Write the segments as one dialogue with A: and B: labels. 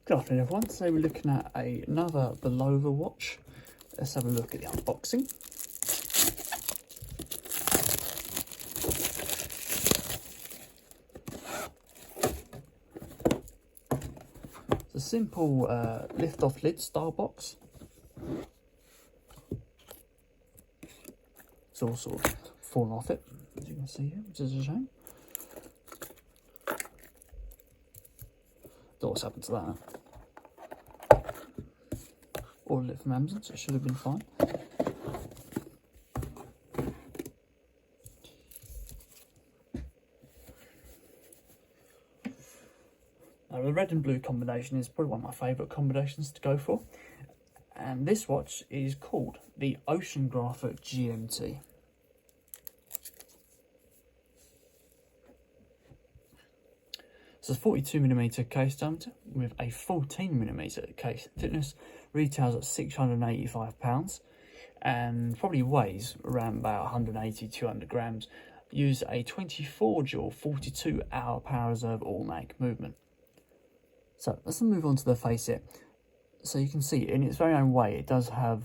A: Good afternoon everyone, today we're looking at another Bulova watch. Let's have a look at the unboxing. It's a simple lift-off lid style box. It's all sort of fallen off it, as you can see here, which is a shame. Don't know what's happened to that. Ordered it from Amazon, so it should have been fine. Now, the red and blue combination is probably one of my favourite combinations to go for. And this watch is called the Oceanographer GMT. It's a 42mm case diameter with a 14mm case thickness, retails at £685 and probably weighs around about 180 to 200 grams. Use a 24 joule 42 hour power reserve automatic movement. So let's move on to the face here. So you can see in its very own way it does have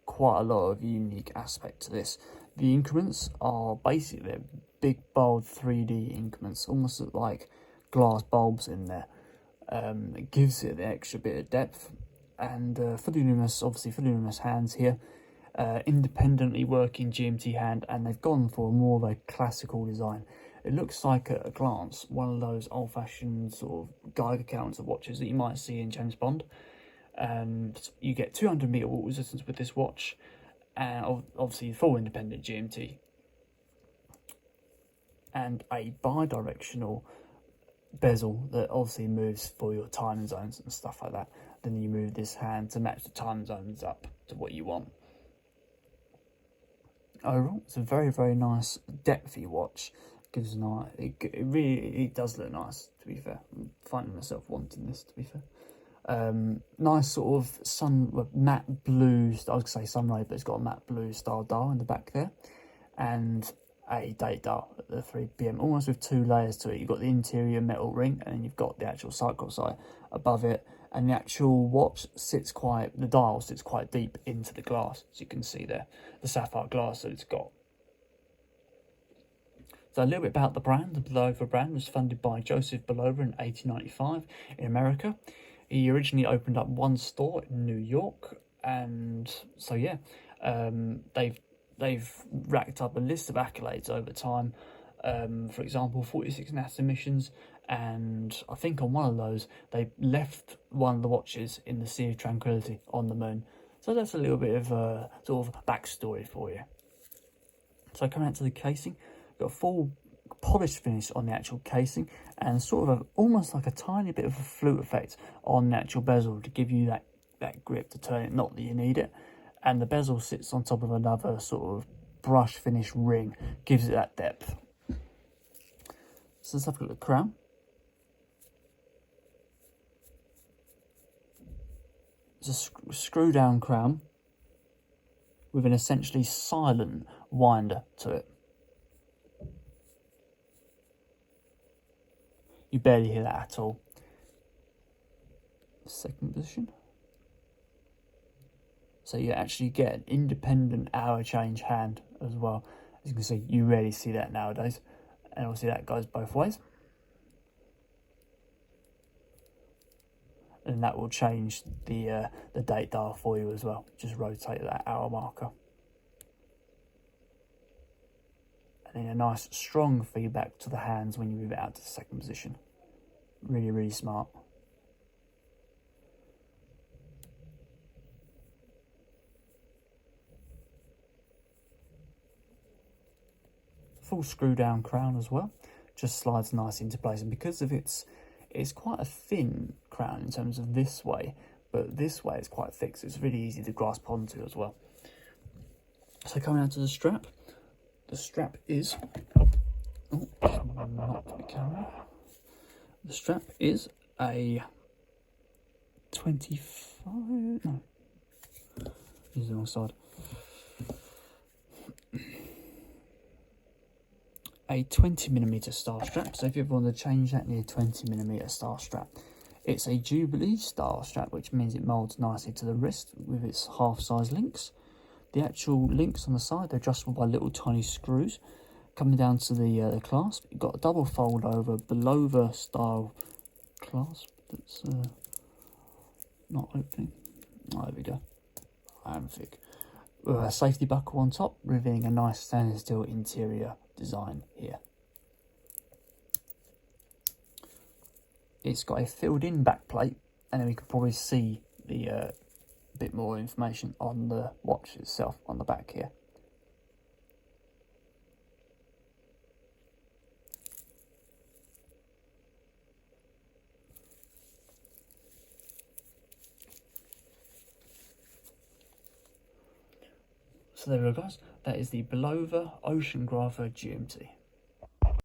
A: quite a lot of unique aspect to this. The increments are basically big bold 3D increments, almost look like glass bulbs in there. It gives it the extra bit of depth, and fully luminous hands here, independently working GMT hand, and they've gone for more of a classical design. It looks like at a glance one of those old-fashioned sort of Geiger counters of watches that you might see in James Bond. And you get 200 meter water resistance with this watch, and obviously full independent GMT, and a bi-directional bezel that obviously moves for your time zones and stuff like that. Then you move this hand to match the time zones up to what you want. Overall, it's a very, very nice depthy watch. Gives a nice, it does look nice, to be fair. I'm finding myself wanting this, to be fair. Nice sort of matte blue, I was going to say sunray, but it's got a matte blue style dial in the back there, and a date dial at the 3 PM, almost with two layers to it. You've got the interior metal ring, and then you've got the actual cyclops eye above it, and the actual watch the dial sits quite deep into the glass, as you can see there, the sapphire glass that it's got. So a little bit about the brand. The Bulova brand was funded by Joseph Bulova in 1895 in America. He originally opened up one store in New York, and so yeah, they've racked up a list of accolades over time. For example, 46 NASA missions, and I think on one of those they left one of the watches in the Sea of Tranquility on the moon. So that's a little bit of a sort of backstory for you. So coming out to the casing, got a full polished finish on the actual casing, and sort of almost like a tiny bit of a flute effect on the actual bezel to give you that grip to turn it, not that you need it. And the bezel sits on top of another sort of brush finish ring, gives it that depth. So let's have a look at the crown. It's a screw down crown with an essentially silent winder to it. You barely hear that at all. Second position. So you actually get an independent hour change hand as well. As you can see, you rarely see that nowadays. And obviously that goes both ways. And that will change the date dial for you as well. Just rotate that hour marker. And then a nice strong feedback to the hands when you move it out to the second position. Really, really smart. Full screw down crown as well, just slides nice into place, and because of it's quite a thin crown in terms of this way, but this way it's quite thick, so it's really easy to grasp onto as well. So coming out to the strap is the strap is a 25, no, this is the wrong side. A 20mm star strap. So if you ever want to change that, need a 20mm star strap. It's a Jubilee style strap, which means it moulds nicely to the wrist with its half-size links. The actual links on the side, they're adjustable by little tiny screws. Coming down to the clasp, you've got a double fold over Bulova style clasp that's not opening. Oh, there we go. And thick. With a safety buckle on top, revealing a nice stainless steel interior design here. It's got a filled-in back plate, and then we can probably see the bit more information on the watch itself on the back here. So there we go, guys. That is the Bulova Oceanographer GMT.